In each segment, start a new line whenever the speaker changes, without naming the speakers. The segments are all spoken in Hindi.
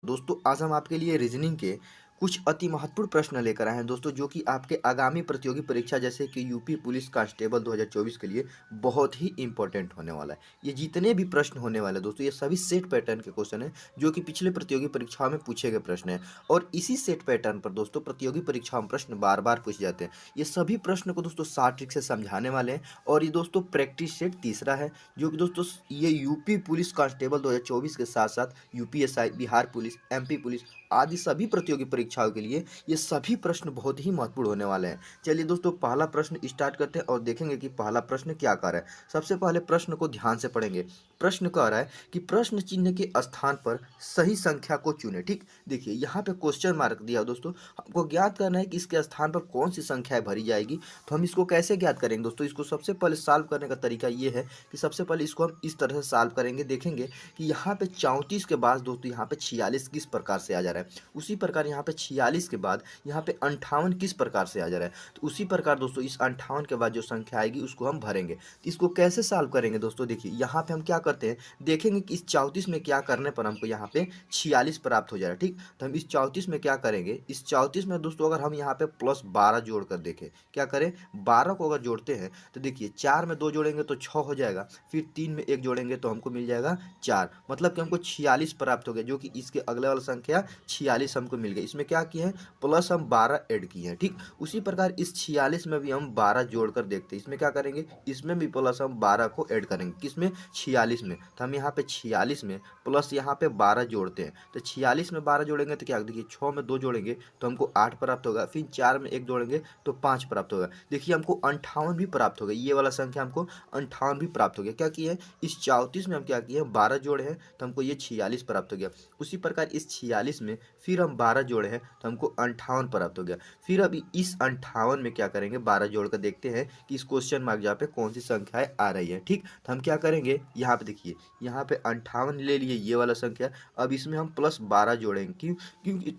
दोस्तों आज हम आपके लिए रीजनिंग के कुछ अति महत्वपूर्ण प्रश्न लेकर आए हैं दोस्तों, जो कि आपके आगामी प्रतियोगी परीक्षा जैसे कि यूपी पुलिस कांस्टेबल 2024 के लिए बहुत ही इंपॉर्टेंट होने वाला है। ये जितने भी प्रश्न होने वाले हैं दोस्तों, ये सभी सेट पैटर्न के क्वेश्चन हैं जो कि पिछले प्रतियोगी परीक्षाओं में पूछे गए प्रश्न हैं। और इसी सेट पैटर्न पर दोस्तों प्रतियोगी परीक्षाओं में प्रश्न बार बार पूछे जाते हैं। ये सभी प्रश्न को दोस्तों शॉर्ट ट्रिक से समझाने वाले हैं। और ये दोस्तों प्रैक्टिस सेट तीसरा है, जो कि दोस्तों ये यूपी पुलिस कांस्टेबल 2024 के साथ साथ UPSI, Bihar police, MP police आदि सभी प्रतियोगी परीक्षाओं के लिए ये सभी प्रश्न बहुत ही महत्वपूर्ण होने वाले हैं। चलिए दोस्तों पहला प्रश्न स्टार्ट करते हैं और देखेंगे कि पहला प्रश्न क्या कह रहा है। सबसे पहले प्रश्न को ध्यान से पढ़ेंगे। प्रश्न कह रहा है कि प्रश्न चिन्ह के स्थान पर सही संख्या को चुने। ठीक, देखिए यहाँ पे क्वेश्चन मार्क दिया है दोस्तों, हमको ज्ञात करना है कि इसके स्थान पर कौन सी संख्या भरी जाएगी। तो हम इसको कैसे ज्ञात करेंगे दोस्तों, इसको सबसे पहले सॉल्व करने का तरीका ये है कि सबसे पहले इसको हम इस तरह से सॉल्व करेंगे। देखेंगे कि यहाँ पे 34 के बाद दोस्तों यहाँ पे 46 किस प्रकार से आ जा रहा है, उसी प्रकार यहाँ पे 46 के बाद यहाँ पे 58 किस प्रकार से आ जा रहा है। तो उसी प्रकार दोस्तों इस 58 के बाद जो संख्या आएगी उसको हम भरेंगे। तो इसको कैसे सॉल्व करेंगे दोस्तों, देखिए यहाँ पे हम क्या करते हैं, देखेंगे कि इस 34 में क्या करने पर हमको यहाँ पे 46 प्राप्त हो जा रहा है। ठीक, तो हम इस 34 में क्या करेंगे, इस 34 में दोस्तों अगर हम यहाँ पे प्लस 12 जोड़ कर देखें, क्या करें, 12 को अगर जोड़ते हैं तो देखिए 4 में 2 जोड़ेंगे तो 6 हो जाएगा, फिर 3 में 1 जोड़ेंगे तो हमको मिल जाएगा 4, मतलब कि हमको 46 प्राप्त हो गया, जो कि इसके अगले वाला संख्या 46 हमको मिल गया। इसमें क्या किए हैं, प्लस हम 12 ऐड किए हैं। ठीक, उसी प्रकार इस 46 में भी हम 12 जोड़कर देखते हैं, इसमें क्या करेंगे, इसमें भी प्लस हम 12 को ऐड करेंगे, किसमें, 46 में। तो हम यहाँ पे 46 में प्लस यहाँ पे 12 जोड़ते हैं, तो 46 में 12 जोड़ेंगे तो क्या, देखिए 6 में 2 जोड़ेंगे तो हमको 8 प्राप्त होगा, फिर 4 में 1 जोड़ेंगे तो 5 प्राप्त होगा। देखिए हमको 58 भी प्राप्त हो गया, ये वाला संख्या हमको 58 भी प्राप्त हो गया। क्या किए, इस 34 में हम क्या किए, 12 जोड़े हैं तो हमको ये 46 प्राप्त हो गया। उसी प्रकार इस 46 में फिर हम 12 जोड़े हैं तो हमको 58 प्राप्त हो गया। फिर अभी इस 58 में क्या करेंगे, 12 जोड़ कर देखते हैं कि इस क्वेश्चन मार्क जहाँ पे कौन सी संख्याएं आ रही है। ठीक, तो हम क्या करेंगे, यहाँ पे देखिए यहाँ पे 58 ले लिए ये वाला संख्या, अब इसमें हम प्लस 12 जोड़ेंगे। क्यों, क्योंकि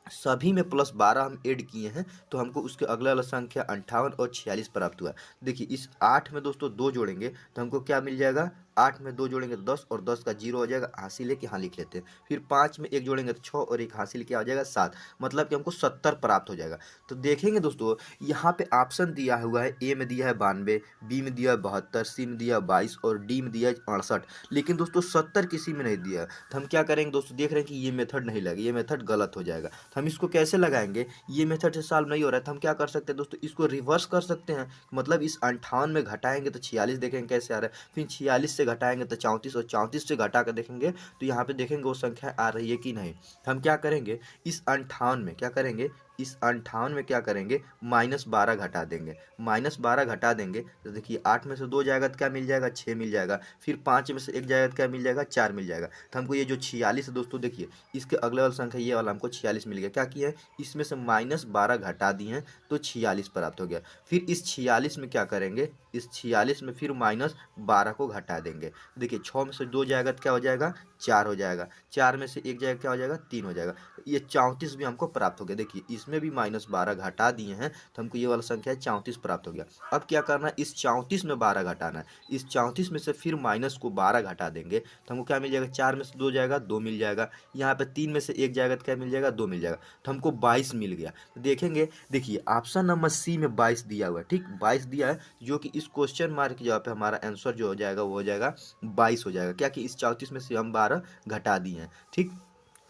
सभी में प्लस 12 हम ऐड किए हैं तो हमको उसके अगला वाला संख्या 58 और 46 प्राप्त हुआ। देखिए इस 8 में दोस्तों 2 जोड़ेंगे तो हमको क्या मिल जाएगा, 8 में 2 जोड़ेंगे तो 10 और 10 का 0 हो जाएगा, हासिल है कि हाँ लिख लेते हैं। फिर 5 में 1 जोड़ेंगे तो 6 और 1 हासिल क्या हो जाएगा, 7, मतलब कि हमको 70 प्राप्त हो जाएगा। तो देखेंगे दोस्तों यहाँ पे ऑप्शन दिया हुआ है, ए में दिया है 92, बी में दिया है 72, सी में दिया है 22 और डी में दिया है 68, लेकिन दोस्तों 70 किसी में नहीं दिया है। तो हम क्या करेंगे दोस्तों, देख रहे हैं कि ये मेथड नहीं लगेगा, ये मेथड गलत हो जाएगा। तो हम इसको कैसे लगाएंगे, ये मेथड से सॉल्व नहीं हो रहा है तो हम क्या कर सकते हैं दोस्तों, इसको रिवर्स कर सकते हैं। मतलब इस 58 में घटाएंगे तो 46 देखेंगे कैसे आ रहा है, फिर 46 से घटाएंगे तो 34 और 34 से घटा कर देखेंगे तो यहाँ पे देखेंगे वो संख्या आ रही है कि नहीं। हम क्या करेंगे, इस 58 में क्या करेंगे, इस 58 में क्या करेंगे, -12 घटा देंगे। -12 घटा देंगे तो देखिए 8 में से 2 जाएगा तो क्या मिल जाएगा, 6 मिल जाएगा, फिर 5 में से 1 जाएगा तो क्या मिल जाएगा, 4 मिल जाएगा। तो हमको ये जो 46 है दोस्तों, देखिए इसके अगले वाला संख्या ये वाला हमको 46 मिल गया। क्या किया है, इसमें से -12 घटा दिए हैं तो 46 प्राप्त हो गया। फिर इस 46 में क्या करेंगे, इस 46 में फिर -12 को घटा देंगे। देखिए 6 में से 2 जाएगा तो क्या हो जाएगा, 4 हो जाएगा, 4 में से 1 जाएगा क्या हो जाएगा, 3 हो जाएगा। ये 34 भी हमको प्राप्त हो गया। देखिए इसमें भी -12 घटा दिए हैं तो हमको ये वाला संख्या 34 प्राप्त हो गया। अब क्या करना है, इस 34 में 12 घटाना है, इस 34 में से फिर माइनस को 12 घटा देंगे तो हमको क्या मिल जाएगा, 4 में से 2 जाएगा 2 मिल जाएगा, यहाँ पे 3 में से 1 जाएगा तो क्या मिल जाएगा, 2 मिल जाएगा, तो हमको 22 मिल गया। तो देखेंगे, देखिए ऑप्शन नंबर सी में 22 दिया हुआ है। ठीक, 22 दिया है, जो कि इस क्वेश्चन मार्क की जगह पे हमारा आंसर जो हो जाएगा वो हो जाएगा 22 हो जाएगा। क्या कि इस 34 में से हम 12 घटा दिए हैं। ठीक,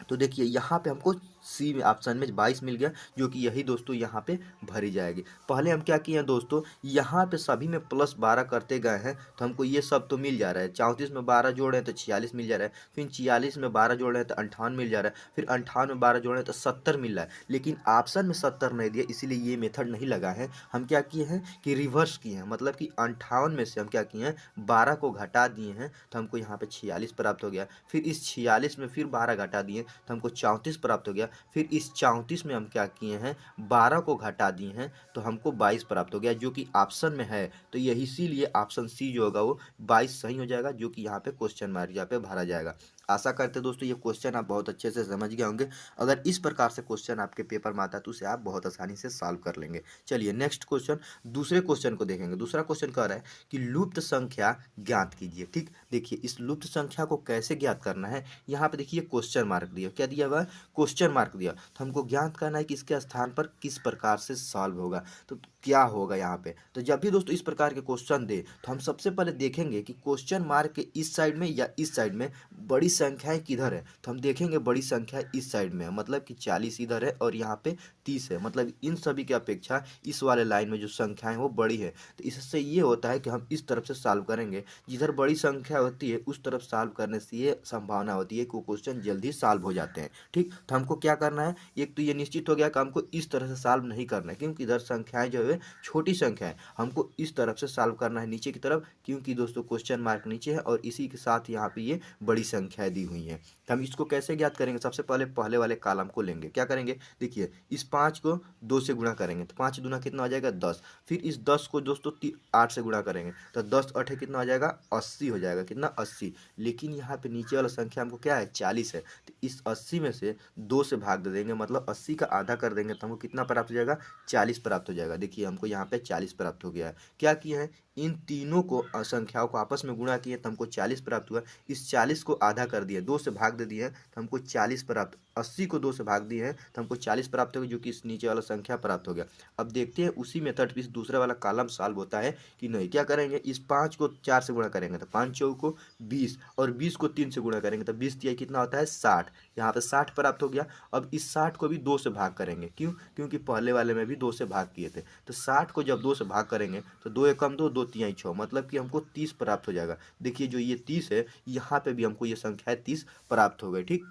तो देखिए यहाँ पे हमको सी में ऑप्शन में 22 मिल गया, जो कि यही दोस्तों यहाँ पे भरी जाएगी। पहले हम क्या किए हैं दोस्तों, यहाँ पे सभी में +12 करते गए हैं तो हमको ये सब तो मिल जा रहा है। 34 में 12 जोड़ रहे हैं तो 46 मिल जा रहा है, फिर 46 में 12 जोड़ रहे हैं तो 58 मिल जा रहा है, फिर 58 में 12 जोड़ रहे हैं तो 70 मिल रहा है, लेकिन ऑप्शन में 70 नहीं दिया, इसीलिए ये मेथड नहीं लगा है। हम क्या किए हैं कि रिवर्स किए हैं, मतलब कि 58 में से हम क्या किए हैं, 12 को घटा दिए हैं तो हमको यहाँ पे 46 प्राप्त हो गया। फिर इस 46 में फिर 12 घटा दिए तो हमको 34 प्राप्त हो गया। फिर इस 34 में हम क्या किए हैं, 12 को घटा दिए हैं तो हमको 22 प्राप्त हो गया, जो कि ऑप्शन में है। तो यही इसीलिए ऑप्शन सी जो होगा वो 22 सही हो जाएगा, जो कि यहाँ पे क्वेश्चन मार्क यहाँ पे भरा जाएगा। आशा करते हैं दोस्तों ये क्वेश्चन आप बहुत अच्छे से समझ गए होंगे। अगर इस प्रकार से क्वेश्चन आपके पेपर में आता है तो उसे आप बहुत आसानी से सॉल्व कर लेंगे। चलिए नेक्स्ट क्वेश्चन, दूसरे क्वेश्चन को देखेंगे। दूसरा क्वेश्चन कह रहा है कि लुप्त संख्या ज्ञात कीजिए। ठीक, देखिए इस लुप्त संख्या को कैसे ज्ञात करना है। यहाँ पे देखिए क्वेश्चन मार्क दिया, क्या दिया हुआ है, क्वेश्चन मार्क दिया। तो हमको ज्ञात करना है कि इसके स्थान पर किस प्रकार से सॉल्व होगा, तो क्या होगा यहाँ पे। तो जब भी दोस्तों इस प्रकार के क्वेश्चन दे तो हम सबसे पहले देखेंगे कि क्वेश्चन मार्क के इस साइड में या इस साइड में बड़ी संख्याएं किधर है। तो हम देखेंगे बड़ी संख्या इस साइड में है, मतलब कि 40 इधर है और यहाँ पे 30 है, मतलब इन सभी की अपेक्षा इस वाले लाइन में जो संख्याएं वो बड़ी है। तो इससे ये होता है कि हम इस तरफ से सॉल्व करेंगे, जिधर बड़ी संख्या होती है उस तरफ सॉल्व करने से ये संभावना होती है कि वो क्वेश्चन जल्दी सॉल्व हो जाते हैं। ठीक, तो हमको क्या करना है, एक तो ये निश्चित हो गया कि हमको इस तरह से सॉल्व नहीं करना है, क्योंकि इधर संख्याएं जो है छोटी संख्या है, हमको इस तरफ से सॉल्व करना है नीचे की तरफ, क्योंकि दोस्तों क्वेश्चन मार्क नीचे है और इसी के साथ यहाँ पे ये बड़ी संख्याएं दी हुई हैं। तो हम इसको कैसे ज्ञात करेंगे, सबसे पहले पहले वाले कॉलम को लेंगे। क्या करेंगे, देखिए इस 5 को 2 से गुणा करेंगे तो 5 दूना कितना हो जाएगा 10। फिर इस 10 को दोस्तों 8 से गुणा करेंगे तो 10 8 कितना हो जाएगा 80 हो जाएगा, कितना 80। लेकिन यहाँ पे नीचे वाला संख्या हमको क्या है 40 है, तो इस 80 में से 2 से भाग दे देंगे, मतलब 80 का आधा कर देंगे तो हमको कितना प्राप्त हो जाएगा 40 प्राप्त हो जाएगा। देखिए हमको यहाँ पे 40 प्राप्त हो गया है। क्या किए हैं, इन तीनों को संख्याओं को आपस में गुणा किए तो हमको 40 प्राप्त हुआ। इस 40 को आधा कर दिए, 2 से भाग दे दिए हैं तो हमको 40 प्राप्त, 80 को 2 से भाग दिए हैं तो हमको 40 प्राप्त हो गया, जो कि इस नीचे वाला संख्या प्राप्त हो गया। अब देखते हैं उसी मेथड पे इस दूसरे वाला कॉलम सॉल्व होता है कि नहीं। क्या करेंगे, इस 5 को 4 से गुणा करेंगे तो 5 चौक को 20 और 20 को 3 से गुणा करेंगे तो 20 तिहाई कितना होता है 60। यहाँ पे 60 प्राप्त हो गया। अब इस 60 को भी 2 से भाग करेंगे, क्यों, क्योंकि पहले वाले में भी 2 से भाग किए थे। तो 60 को जब 2 से भाग करेंगे तो 2 एकम 2, 2 तिहाई 6, मतलब कि हमको 30 प्राप्त हो जाएगा। देखिए जो ये 30 है यहाँ पे भी हमको ये संख्या 30 प्राप्त हो गई। ठीक,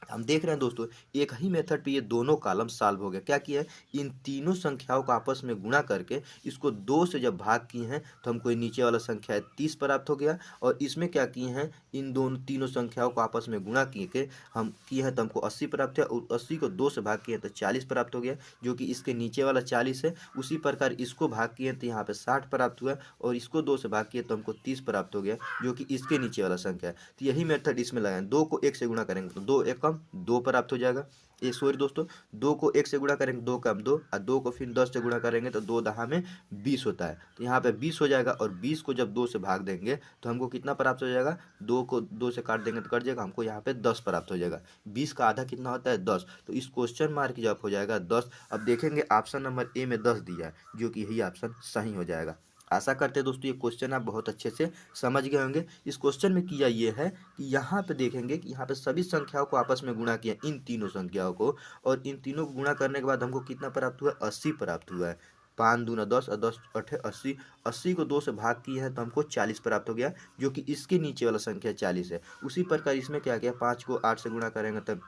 हम देख रहे हैं दोस्तों एक ही मेथड पे ये दोनों कॉलम सॉल्व हो गया। क्या किया है, इन तीनों संख्याओं को आपस में गुणा करके इसको 2 से जब भाग किए हैं तो हमको ये नीचे वाला संख्या 30 प्राप्त हो गया। और इसमें क्या किए हैं, इन दोनों तीनों संख्याओं को आपस में गुणा किए के हम किए हैं तो हमको 80 प्राप्त है, और 80 को 2 से भाग किए तो 40 प्राप्त हो गया, जो कि इसके नीचे वाला 40 है। उसी प्रकार इसको भाग किए तो यहाँ पे 60 प्राप्त हुआ, और इसको 2 से भाग किए तो हमको 30 प्राप्त हो गया, जो कि इसके नीचे वाला संख्या है। तो यही मेथड इसमें लगाएं, 2 को 1 से गुणा करेंगे तो 2 एकम 2 प्राप्त हो जाएगा। ये सॉरी दोस्तों, 2 को 1 से गुणा करेंगे 2 कम 2, और 2 को फिर 10 से गुणा करेंगे तो 2 दहा में 20 होता है। तो यहाँ पे 20 हो जाएगा, और 20 को जब 2 से भाग देंगे तो हमको कितना प्राप्त हो जाएगा, 2 को 2 से काट देंगे तो कट जाएगा, हमको यहाँ पे 10 प्राप्त हो जाएगा। 20 का आधा कितना होता है 10, तो इस क्वेश्चन मार्क जब हो जाएगा 10। अब देखेंगे ऑप्शन नंबर ए में 10 दिया है, जो कि यही ऑप्शन सही हो जाएगा। आशा करते हैं दोस्तों ये क्वेश्चन आप बहुत अच्छे से समझ गए होंगे। इस क्वेश्चन में किया ये है कि यहाँ पे देखेंगे कि यहाँ पे सभी संख्याओं को आपस में गुणा किया, इन तीनों संख्याओं को, और इन तीनों को गुणा करने के बाद हमको कितना प्राप्त हुआ 80 प्राप्त हुआ है। 5 दूना 10 और 10 अठे 80, 80 को 2 से भाग किए हैं तो हमको 40 प्राप्त हो गया, जो कि इसके नीचे वाला संख्या 40 है। उसी प्रकार इसमें क्या किया, 5 को 8 से गुणा करेंगे तब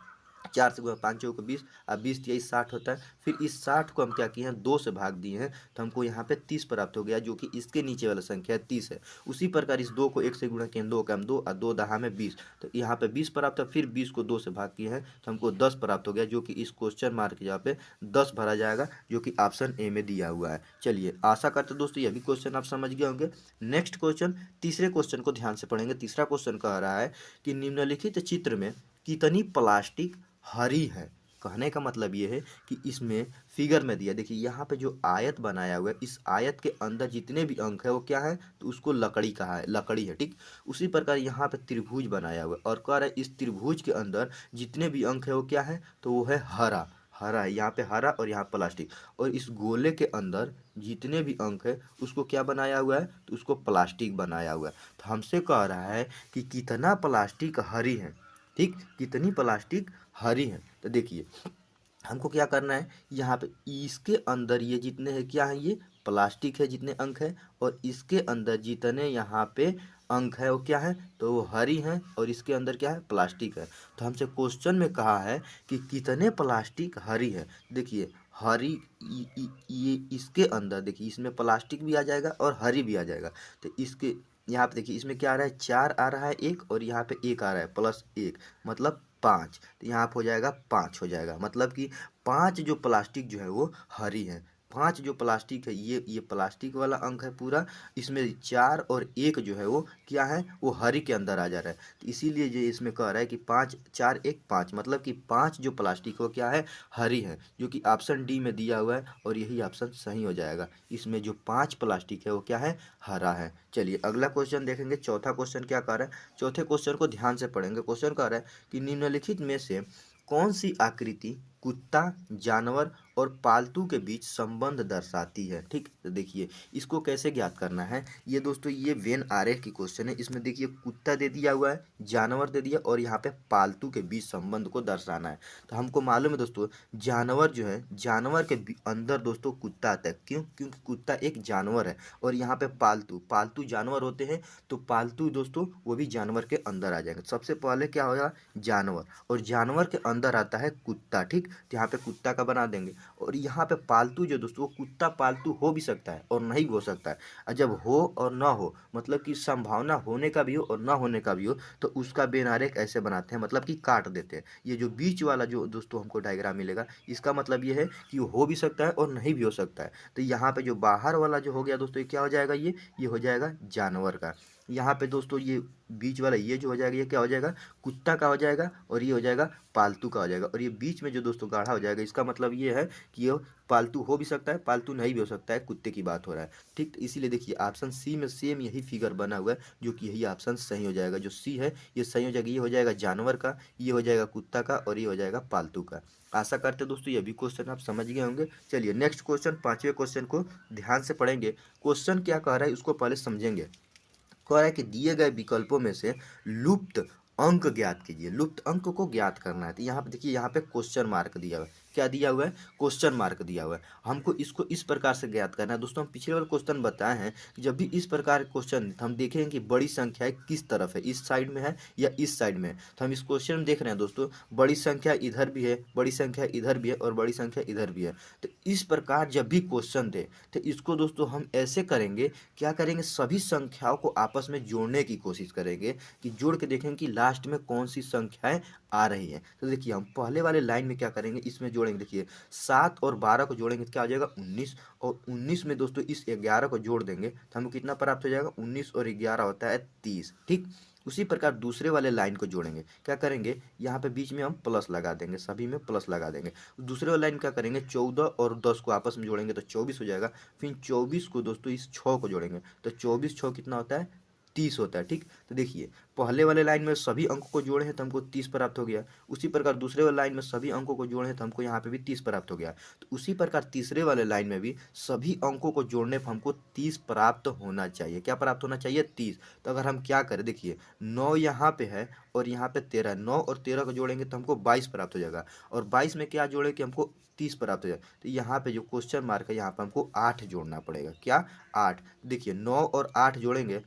4 से गुणा 5 चौको 20 और 20 तिहाई 60 होता है। फिर इस 60 को हम क्या किए हैं 2 से भाग दिए हैं तो हमको यहाँ पे 30 प्राप्त हो गया, जो कि इसके नीचे वाला संख्या 30 है। उसी प्रकार इस 2 को 1 से गुणा किए, 2 कम 2 और 2 दहा में 20, तो यहाँ पे 20 प्राप्त है। फिर 20 को 2 से भाग किए हैं तो हमको 10 प्राप्त हो गया, जो कि इस क्वेश्चन मार्क यहाँ पे 10 भरा जाएगा, जो कि ऑप्शन ए में दिया हुआ है। चलिए आशा करते दोस्तों ये भी क्वेश्चन आप समझ गए होंगे। नेक्स्ट क्वेश्चन, तीसरे क्वेश्चन को ध्यान से पढ़ेंगे। तीसरा क्वेश्चन कह रहा है कि निम्नलिखित चित्र में कितनी प्लास्टिक हरी है। कहने का मतलब ये है कि इसमें फिगर में दिया, देखिए यहाँ पे जो आयत बनाया हुआ है, इस आयत के अंदर जितने भी अंक है वो क्या है, तो उसको लकड़ी कहा है, लकड़ी है। ठीक, उसी प्रकार यहाँ पे त्रिभुज बनाया हुआ है और कह रहा है इस त्रिभुज के अंदर जितने भी अंक है वो क्या है, तो वो है हरा। हरा है यहाँ पे, हरा, और यहाँ प्लास्टिक। और इस गोले के अंदर जितने भी अंक है उसको क्या बनाया हुआ है, तो उसको प्लास्टिक बनाया हुआ है। तो हमसे कह रहा है कि कितना प्लास्टिक हरी है। ठीक, कितनी प्लास्टिक हरी है। तो देखिए हमको क्या करना है, यहाँ पे इसके अंदर ये जितने हैं क्या है, ये प्लास्टिक है जितने अंक है, और इसके अंदर जितने यहाँ पे अंक है वो क्या है, तो वो हरी हैं, और इसके अंदर क्या है प्लास्टिक है। तो हमसे क्वेश्चन में कहा है कि कितने प्लास्टिक हरी है। देखिए हरी ये इसके अंदर देखिए इसमें प्लास्टिक भी आ जाएगा और हरी भी आ जाएगा। तो इसके यहाँ पे देखिए इसमें क्या आ रहा है 4 आ रहा है एक, और यहाँ पे 1 आ रहा है प्लस 1, मतलब 5। तो यहाँ पे हो जाएगा 5 हो जाएगा, मतलब कि 5 जो प्लास्टिक जो है वो हरी है। 5 जो प्लास्टिक है, ये प्लास्टिक वाला अंक है पूरा, इसमें 4 और 1 जो है वो क्या है, वो हरी के अंदर आ जा रहा है। तो इसीलिए ये इसमें कह रहा है कि 5 4 1 5, मतलब कि 5 जो प्लास्टिक वो क्या है, हरी है, जो कि ऑप्शन डी में दिया हुआ है और यही ऑप्शन सही हो जाएगा। इसमें जो 5 प्लास्टिक है वो क्या है, हरा है। चलिए अगला क्वेश्चन देखेंगे। चौथा क्वेश्चन क्या कह रहा है, चौथे क्वेश्चन को ध्यान से पढ़ेंगे। क्वेश्चन कह रहा है कि निम्नलिखित में से कौन सी आकृति कुत्ता, जानवर और पालतू के बीच संबंध दर्शाती है। ठीक, तो देखिए इसको कैसे ज्ञात करना है। ये दोस्तों ये वेन आरेख की क्वेश्चन है। इसमें देखिए कुत्ता दे दिया हुआ है, जानवर दे दिया और यहाँ पे पालतू के बीच संबंध को दर्शाना है। तो हमको मालूम है दोस्तों, जानवर जो है, जानवर के अंदर दोस्तों कुत्ता आता है। क्यों? क्योंकि कुत्ता एक जानवर है। और यहाँ पे पालतू पालतू जानवर होते हैं, तो पालतू दोस्तों वो भी जानवर के अंदर आ जाएंगे। सबसे पहले क्या होगा, जानवर, और जानवर के अंदर आता है कुत्ता। ठीक, तो यहाँ पे कुत्ता का बना देंगे। और यहाँ पे पालतू जो दोस्तों, कुत्ता पालतू हो भी सकता है और नहीं भी हो सकता है। और जब हो और ना हो, मतलब कि संभावना होने का भी हो और ना होने का भी हो, तो उसका बेन आरेख ऐसे बनाते हैं, मतलब कि काट देते हैं। ये जो बीच वाला जो दोस्तों हमको डायग्राम मिलेगा, इसका मतलब ये है कि हो भी सकता है और नहीं भी हो सकता है। तो यहाँ पे जो बाहर वाला जो हो गया दोस्तों, ये क्या हो जाएगा, ये हो जाएगा जानवर का। यहाँ पे दोस्तों ये बीच वाला ये जो हो जाएगा, ये क्या हो जाएगा, कुत्ता का हो जाएगा। और ये हो जाएगा पालतू का हो जाएगा। और ये बीच में जो दोस्तों गाढ़ा हो जाएगा, इसका मतलब ये है कि ये पालतू हो भी सकता है, पालतू नहीं भी हो सकता है, कुत्ते की बात हो रहा है। ठीक, तो इसीलिए देखिए ऑप्शन सी में सेम यही फिगर बना हुआ है, जो कि यही ऑप्शन सही हो जाएगा। जो सी है ये सही हो जाएगा। ये हो जाएगा जानवर का, ये हो जाएगा कुत्ता का और ये हो जाएगा पालतू का। आशा करते हैं दोस्तों ये भी क्वेश्चन आप समझ गए होंगे। चलिए नेक्स्ट क्वेश्चन, पांचवें क्वेश्चन को ध्यान से पढ़ेंगे। क्वेश्चन क्या कह रहा है उसको पहले समझेंगे। कह रहा है कि दिए गए विकल्पों में से लुप्त अंक ज्ञात कीजिए। लुप्त अंक को ज्ञात करना है। तो यहाँ पे देखिए, यहाँ पे क्वेश्चन मार्क दिया हुआ है। क्या दिया हुआ है, क्वेश्चन मार्क दिया हुआ है। हमको इसको इस प्रकार से ज्ञात करना है। दोस्तों हम पिछले वाले क्वेश्चन बताए हैं कि जब भी इस प्रकार के क्वेश्चन हम देखेंगे कि बड़ी संख्या किस तरफ है, इस साइड में है या इस साइड में है। तो हम इस क्वेश्चन में देख रहे हैं दोस्तों, बड़ी संख्या इधर भी है, बड़ी संख्या इधर भी है और बड़ी संख्या इधर भी है। तो इस प्रकार जब भी क्वेश्चन दे, तो इसको दोस्तों हम ऐसे करेंगे, क्या करेंगे, सभी संख्याओं को आपस में जोड़ने की कोशिश करेंगे कि जोड़ के देखेंगे कि लास्ट में कौन सी संख्याएं आ रही हैं। तो देखिए हम पहले वाले लाइन में क्या करेंगे, इसमें जोड़ेंगे। देखिए 7 और 12 को जोड़ेंगे तो क्या हो जाएगा, 19। और 19 में दोस्तों इस 11 को जोड़ देंगे तो हमको कितना प्राप्त हो जाएगा, 19 और 11 होता है 30। ठीक, उसी प्रकार दूसरे वाले लाइन को जोड़ेंगे। क्या करेंगे, यहाँ पे बीच में हम प्लस लगा देंगे, सभी में प्लस लगा देंगे। दूसरे वाले लाइन क्या करेंगे, 14 और 10 को आपस में जोड़ेंगे तो 24 हो जाएगा। फिर 24 को दोस्तों इस 6 को जोड़ेंगे तो 24 6 कितना होता है, 30 होता है। ठीक, तो देखिए पहले वाले लाइन में सभी अंकों को जोड़े हैं तो हमको 30 प्राप्त हो गया। उसी प्रकार दूसरे वाले लाइन में सभी अंकों को जोड़े हैं तो हमको यहाँ पे भी 30 प्राप्त हो गया। तो उसी प्रकार तीसरे वाले लाइन में भी सभी अंकों को जोड़ने पर हमको 30 प्राप्त होना चाहिए। क्या प्राप्त होना चाहिए, 30। तो अगर हम क्या करें, देखिए 9 यहाँ पे है और यहाँ पे 13, 9 और 13 को जोड़ेंगे तो हमको 22 प्राप्त हो जाएगा। और 22 में क्या जोड़े कि हमको 30 प्राप्त हो जाएगा। तो यहाँ पे जो क्वेश्चन मार्क है, यहाँ पे हमको 8 जोड़ना पड़ेगा। क्या, 8। देखिए 9 और 8 जोड़ेंगे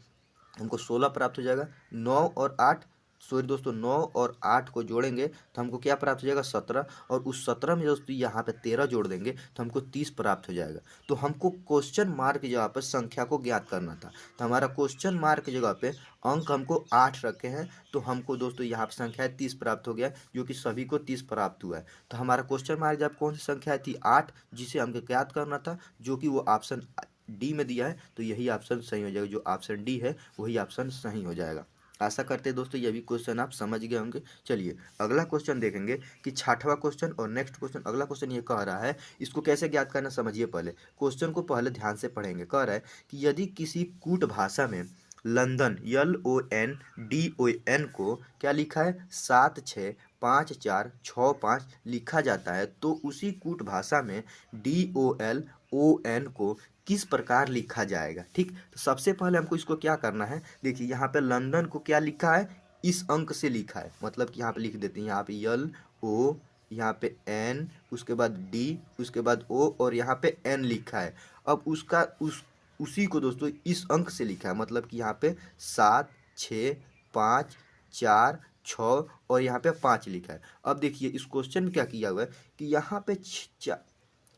हमको 16 प्राप्त हो जाएगा। 9 और 8, सॉरी दोस्तों, 9 और 8 को जोड़ेंगे तो हमको क्या प्राप्त हो जाएगा, 17। और उस 17 में दोस्तों यहाँ पे 13 जोड़ देंगे तो हमको 30 प्राप्त हो जाएगा। तो हमको क्वेश्चन मार्क की जगह पर संख्या को ज्ञात करना था। तो हमारा क्वेश्चन मार्क की जगह पे अंक हमको 8 रखे हैं, तो हमको दोस्तों यहाँ पर संख्या 30 प्राप्त हो गया, जो कि सभी को 30 प्राप्त हुआ है। तो हमारा क्वेश्चन मार्क जब कौन सी संख्या थी, 8, जिसे हमको ज्ञात करना था, जो कि वो ऑप्शन डी में दिया है। तो यही ऑप्शन सही हो जाएगा। जो ऑप्शन डी है वही ऑप्शन सही हो जाएगा। आशा करते हैं दोस्तों ये भी क्वेश्चन आप समझ गए होंगे। चलिए अगला क्वेश्चन देखेंगे कि छठवां क्वेश्चन और नेक्स्ट क्वेश्चन। अगला क्वेश्चन ये कह रहा है, इसको कैसे ज्ञात करना समझिए। पहले क्वेश्चन को पहले ध्यान से पढ़ेंगे। कह रहा है कि यदि किसी कूट भाषा में लंदन LONDON को क्या लिखा है, 765465 लिखा जाता है, तो उसी कूट भाषा में DOLON को किस प्रकार लिखा जाएगा। ठीक, तो सबसे पहले हमको इसको क्या करना है, देखिए यहाँ पे लंदन को क्या लिखा है, इस अंक से लिखा है, मतलब कि यहाँ पे लिख देते हैं, यहाँ पे LO, यहाँ पे N, उसके बाद D, उसके बाद O और यहाँ पे N लिखा है। अब उसका उसी को दोस्तों इस अंक से लिखा है, मतलब कि यहाँ पे 7 6 5 4 6 और यहाँ पे 5 लिखा है। अब देखिए इस क्वेश्चन में क्या किया हुआ है कि यहाँ पे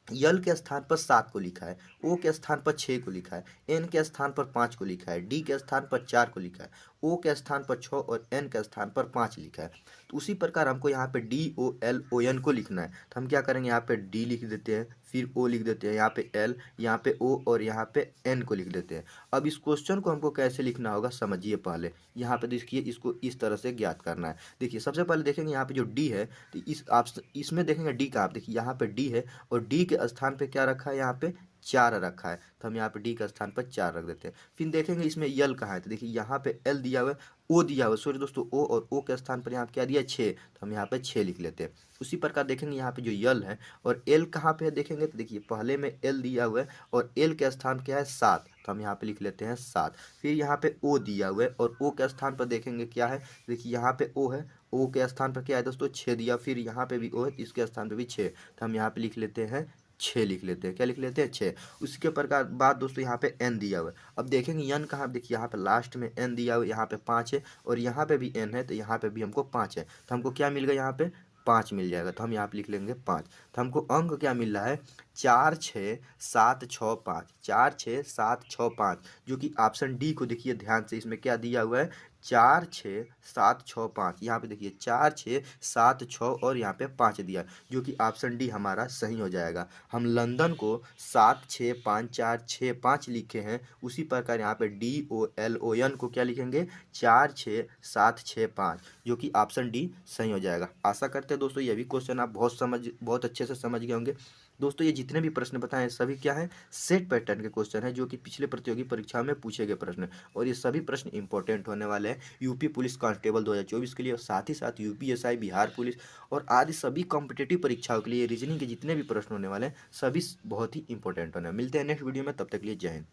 यल के स्थान पर 7 को लिखा है, ओ के स्थान पर 6 को लिखा है, एन के स्थान पर 5 को लिखा है, डी के स्थान पर 4 को लिखा है ओ के स्थान पर 6 और एन के स्थान पर 5 लिखा है। तो उसी प्रकार हमको यहाँ पे DOLON को लिखना है, तो हम क्या करेंगे, यहाँ पे डी लिख देते हैं, फिर ओ लिख देते हैं, यहाँ पे एल, यहाँ पे ओ और यहाँ पे एन को लिख देते हैं। अब इस क्वेश्चन को हमको कैसे लिखना होगा समझिए। पहले यहाँ पे देखिए, इसको इस तरह से ज्ञात करना है। देखिए सबसे पहले देखेंगे यहाँ पे जो डी है, तो इस आप इसमें देखेंगे डी का, आप देखिए यहाँ पे डी है और डी के स्थान पे क्या रखा है, यहाँ पे 4 रखा है, तो हम यहाँ पे डी के स्थान पर 4 रख देते हैं। फिर देखेंगे इसमें यल कहाँ है, तो देखिए यहाँ पे एल दिया हुआ है, ओ दिया हुआ है, सॉरी दोस्तों, ओ और ओ के स्थान पर यहाँ पे क्या दिया 6, तो हम यहाँ पे 6 लिख लेते हैं। उसी प्रकार देखेंगे यहाँ पे जो यल है और एल कहाँ पे है देखेंगे, तो देखिए पहले में एल दिया हुआ है और एल के स्थान क्या है 7, तो हम यहाँ पे लिख लेते हैं 7। फिर यहाँ पे ओ दिया हुआ है और ओ के स्थान पर देखेंगे क्या है, देखिए यहाँ पे ओ है, ओ के स्थान पर क्या है दोस्तों 6 दिया, फिर यहाँ पे भी ओ है, इसके स्थान पे भी 6, तो हम यहाँ पे लिख लेते हैं 6 लिख लेते हैं। क्या लिख लेते हैं 6। उसके प्रकार बाद दोस्तों यहाँ पे एन दिया हुआ है। अब देखेंगे एन कहाँ, देखिए यहाँ पे लास्ट में एन दिया हुआ है, यहाँ पे 5 है और यहाँ पे भी एन है, तो यहाँ पे भी हमको 5 है, तो हमको क्या मिल गया यहाँ पे 5 मिल जाएगा, तो हम यहाँ पे लिख लेंगे 5। तो हमको अंक क्या मिल रहा है 4 6 7 6 5, 4 6 7 6 5, जो कि ऑप्शन डी को देखिए ध्यान से, इसमें क्या दिया हुआ है 4 6 7 6 5, यहाँ पे देखिए 4 6 7 6 और यहाँ पे 5 दिया, जो कि ऑप्शन डी हमारा सही हो जाएगा। हम लंदन को 7 6 5 4 6 5 लिखे हैं, उसी प्रकार यहाँ पे DOLON को क्या लिखेंगे 4 6 7 6 5, जो कि ऑप्शन डी सही हो जाएगा। आशा करते हैं दोस्तों ये भी क्वेश्चन आप बहुत अच्छे से समझ गए होंगे। दोस्तों ये जितने भी प्रश्न बताए हैं सभी क्या है, सेट पैटर्न के क्वेश्चन है, जो कि पिछले प्रतियोगी परीक्षा में पूछे गए प्रश्न, और ये सभी प्रश्न इंपॉर्टेंट होने वाले हैं यूपी पुलिस कांस्टेबल 2024 के लिए, और साथ ही साथ UPSI, बिहार पुलिस और आदि सभी कॉम्पिटेटिव परीक्षाओं के लिए रीजनिंग के जितने भी प्रश्न होने वाले हैं सभी बहुत ही इंपॉर्टेंट होने हैं। मिलते हैं नेक्स्ट वीडियो में, तब तक के लिए जय हिंद।